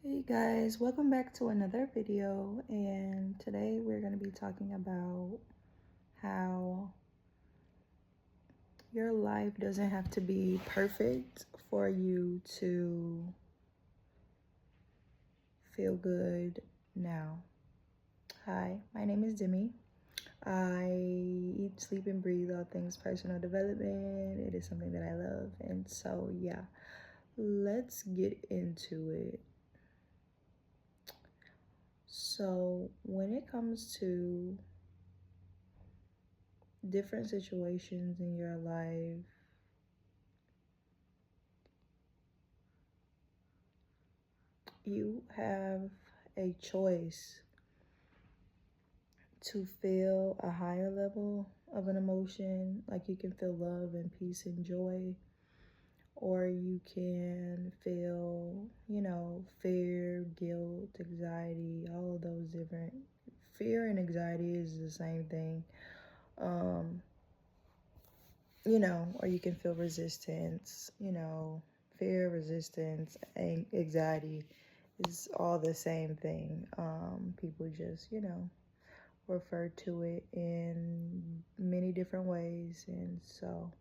Hey guys, welcome back to another video, and today we're going to be talking about how your life doesn't have to be perfect for you to feel good now. Hi, my name is Demi. I eat, sleep, and breathe all things personal development. It is something that I love, and so yeah, let's get into it. So when it comes to different situations in your life, you have a choice to feel a higher level of an emotion, like you can feel love and peace and joy, or you can feel, fear, guilt, anxiety, all of those different. Fear and anxiety is the same thing. Um, or you can feel resistance, fear, resistance, anxiety is all the same thing. People just, refer to it in many different ways. And so,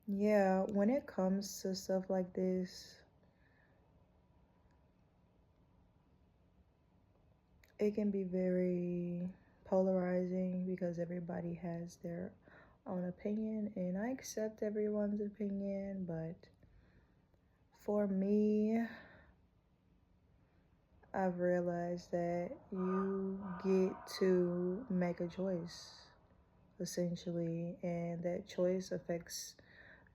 yeah, when it comes to stuff like this, it can be very polarizing because everybody has their own opinion, and I accept everyone's opinion, but for me, I've realized that you get to make a choice, essentially, and that choice affects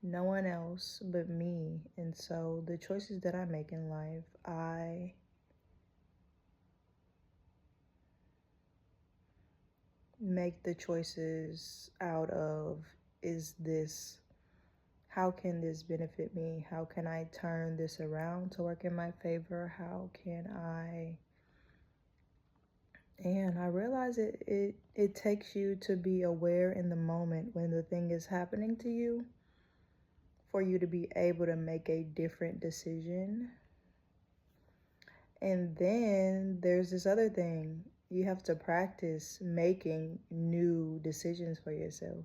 no one else but me. And so the choices that I make in life, I make the choices out of, is this, how can this benefit me? How can I turn this around to work in my favor? How can I And I realize it takes you to be aware in the moment when the thing is happening to you for you to be able to make a different decision. And then there's this other thing. You have to practice making new decisions for yourself.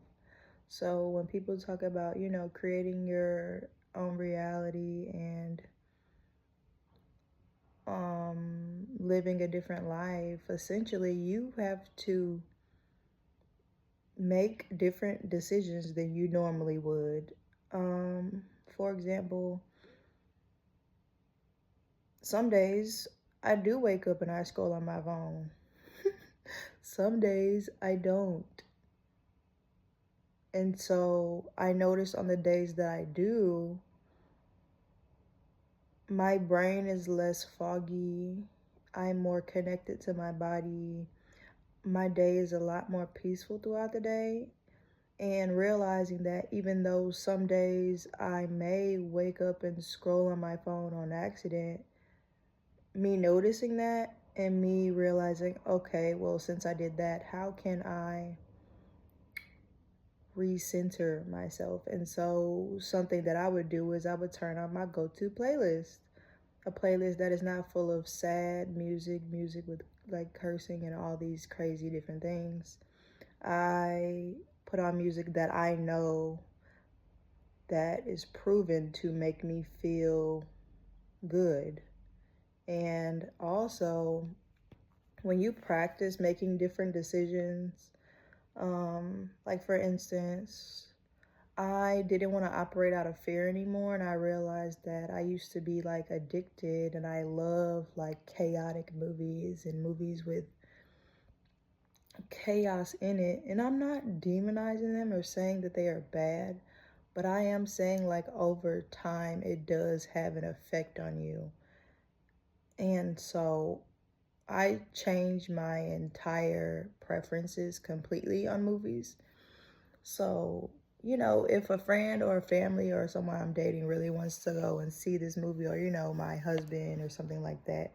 So when people talk about, creating your own reality and living a different life, essentially you have to make different decisions than you normally would. For example, some days I do wake up and I scroll on my phone. Some days I don't. And so I notice on the days that I do, my brain is less foggy. I'm more connected to my body. My day is a lot more peaceful throughout the day. And realizing that even though some days I may wake up and scroll on my phone on accident, me noticing that and me realizing, okay, well, since I did that, how can I recenter myself? And so something that I would do is I would turn on my go-to playlist, a playlist that is not full of sad music with like cursing and all these crazy different things. I put on music that I know that is proven to make me feel good. And also, when you practice making different decisions, like for instance, I didn't want to operate out of fear anymore, and I realized that I used to be like addicted, and I love like chaotic movies and movies with chaos in it. And I'm not demonizing them or saying that they are bad, but I am saying like over time it does have an effect on you. And so I changed my entire preferences completely on movies. So, if a friend or a family or someone I'm dating really wants to go and see this movie, or, my husband or something like that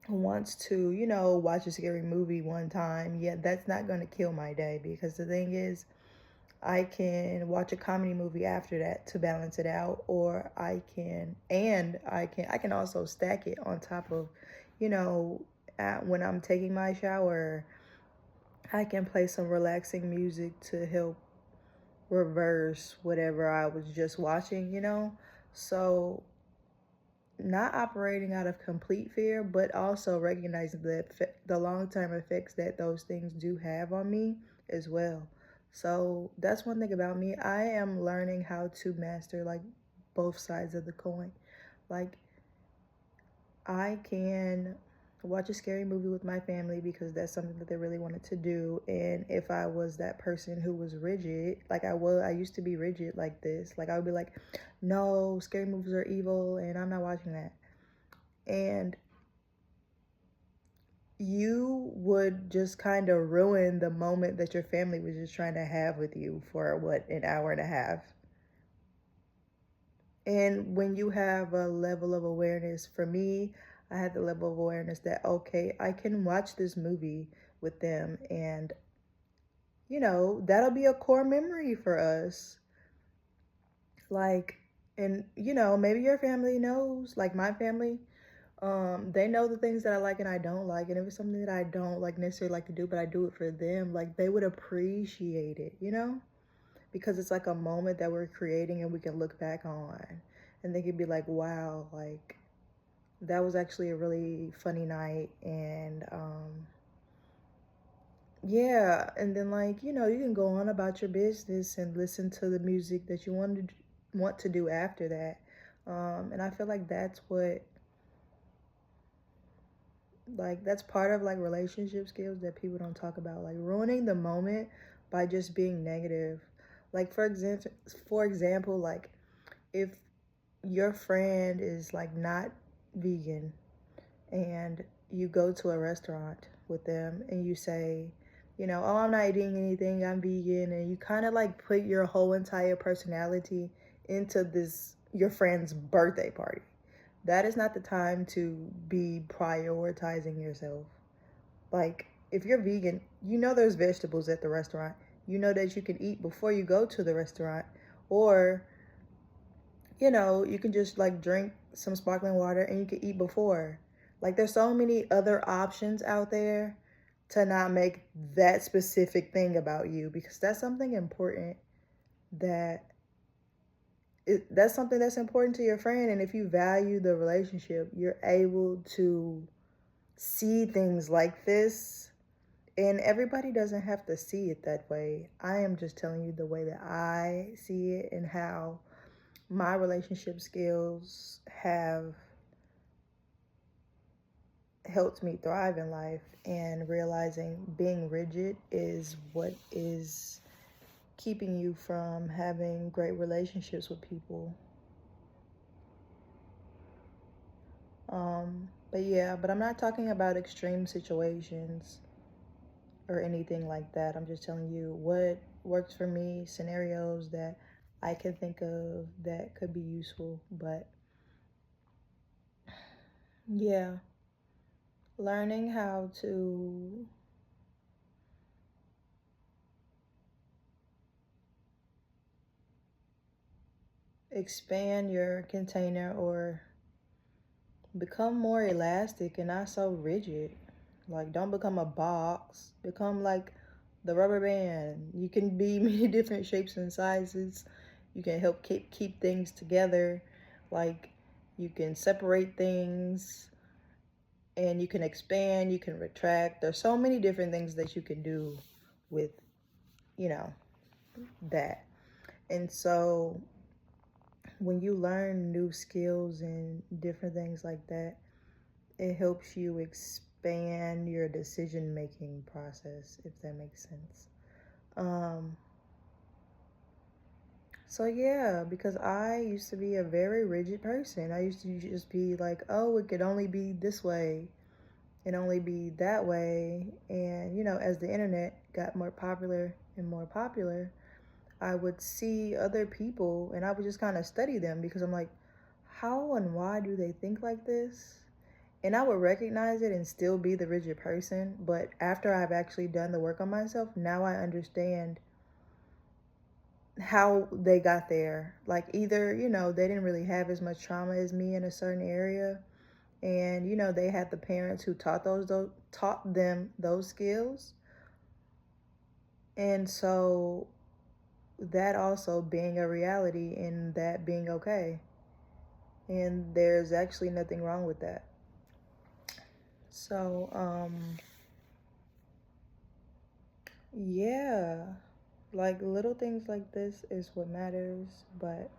wants to, watch a scary movie one time, yeah, that's not going to kill my day, because the thing is, I can watch a comedy movie after that to balance it out, or I can also stack it on top of, you know, when I'm taking my shower, I can play some relaxing music to help reverse whatever I was just watching. So not operating out of complete fear, but also recognizing the long term effects that those things do have on me as well. So that's one thing about me. I am learning how to master like both sides of the coin. Like I can watch a scary movie with my family because that's something that they really wanted to do. And if I was that person who was rigid, like I used to be rigid like this. Like I would be like, no, scary movies are evil and I'm not watching that. And you would just kind of ruin the moment that your family was just trying to have with you for what, an hour and a half. And when you have a level of awareness, for me, I had the level of awareness that, okay, I can watch this movie with them, and that'll be a core memory for us. Like, and maybe your family knows, like my family, they know the things that I like and I don't like, and if it's something that I don't like necessarily like to do, but I do it for them, like they would appreciate it, because it's like a moment that we're creating and we can look back on, and they could be like, wow, like that was actually a really funny night, and yeah, and then like you can go on about your business and listen to the music that you want to do after that, and I feel like that's part of like relationship skills that people don't talk about, like ruining the moment by just being negative. Like for example, like if your friend is like not vegan and you go to a restaurant with them and you say, oh, I'm not eating anything, I'm vegan, and you kind of like put your whole entire personality into this your friend's birthday party. That is not the time to be prioritizing yourself. Like, if you're vegan, there's vegetables at the restaurant. You know that you can eat before you go to the restaurant. Or, you can just like drink some sparkling water and you can eat before. Like, there's so many other options out there to not make that specific thing about you, because that's something important that that's something that's important to your friend. And if you value the relationship, you're able to see things like this. And everybody doesn't have to see it that way. I am just telling you the way that I see it and how my relationship skills have helped me thrive in life, and realizing being rigid is what is keeping you from having great relationships with people. But I'm not talking about extreme situations or anything like that. I'm just telling you what works for me, scenarios that I can think of that could be useful. But yeah, learning how to expand your container or become more elastic and not so rigid. Like, don't become a box. Become like the rubber band. You can be many different shapes and sizes. You can help keep things together. Like, you can separate things and you can expand, you can retract. There's so many different things that you can do with, you know, that. And so when you learn new skills and different things like that, it helps you expand your decision making process, if that makes sense. Um, so yeah, because I used to be a very rigid person. I used to just be like, oh, it could only be this way and only be that way. And as the internet got more popular and more popular, I would see other people and I would just kind of study them, because I'm like, how and why do they think like this? And I would recognize it and still be the rigid person. But after I've actually done the work on myself, now I understand how they got there. Like either, they didn't really have as much trauma as me in a certain area, and they had the parents who taught them those skills. And so that also being a reality and that being okay. And there's actually nothing wrong with that. So, yeah, like little things like this is what matters. But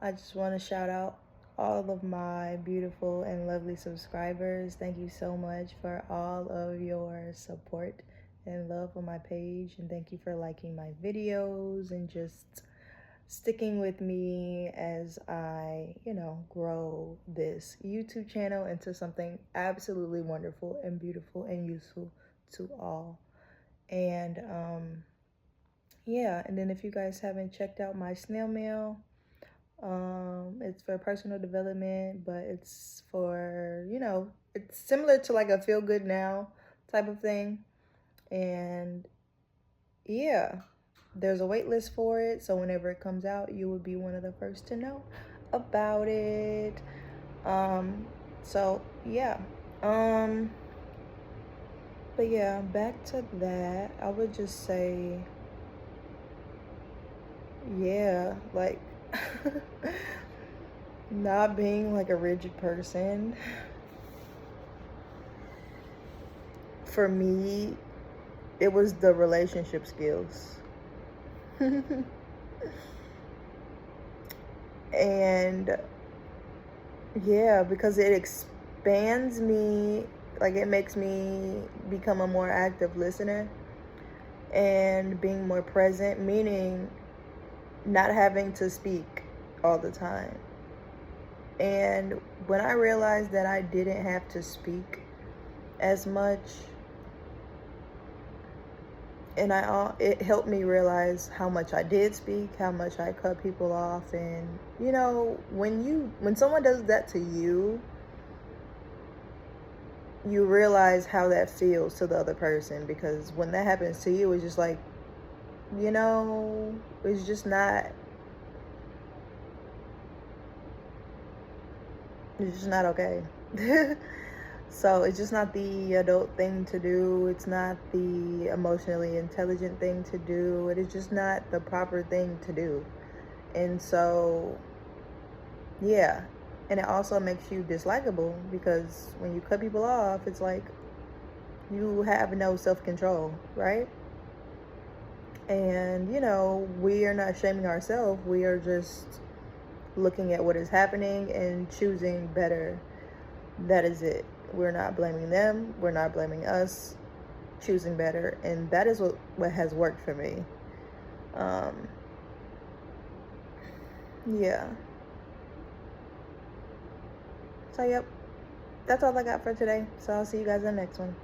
I just want to shout out all of my beautiful and lovely subscribers. Thank you so much for all of your support and love on my page. And thank you for liking my videos and just sticking with me as I, grow this YouTube channel into something absolutely wonderful and beautiful and useful to all. And yeah, and then if you guys haven't checked out my snail mail, it's for personal development, but it's for, it's similar to like a feel good now type of thing. And yeah, there's a wait list for it, so whenever it comes out, you will be one of the first to know about it. So yeah. But yeah, back to that. I would just say, yeah, like not being like a rigid person. For me, it was the relationship skills. And yeah, because it expands me, like it makes me become a more active listener and being more present, meaning not having to speak all the time. And when I realized that I didn't have to speak as much, and it helped me realize how much I did speak, how much I cut people off. And when someone does that to you, you realize how that feels to the other person, because when that happens to you, it's just like, it's just not, okay. So it's just not the adult thing to do. It's not the emotionally intelligent thing to do. It is just not the proper thing to do. And so, yeah. And it also makes you dislikable, because when you cut people off, it's like you have no self-control, right? And, we are not shaming ourselves. We are just looking at what is happening and choosing better. That is it. We're not blaming them. We're not blaming us. Choosing better. And that is what has worked for me. Yeah. So, yep. That's all I got for today. So I'll see you guys in the next one.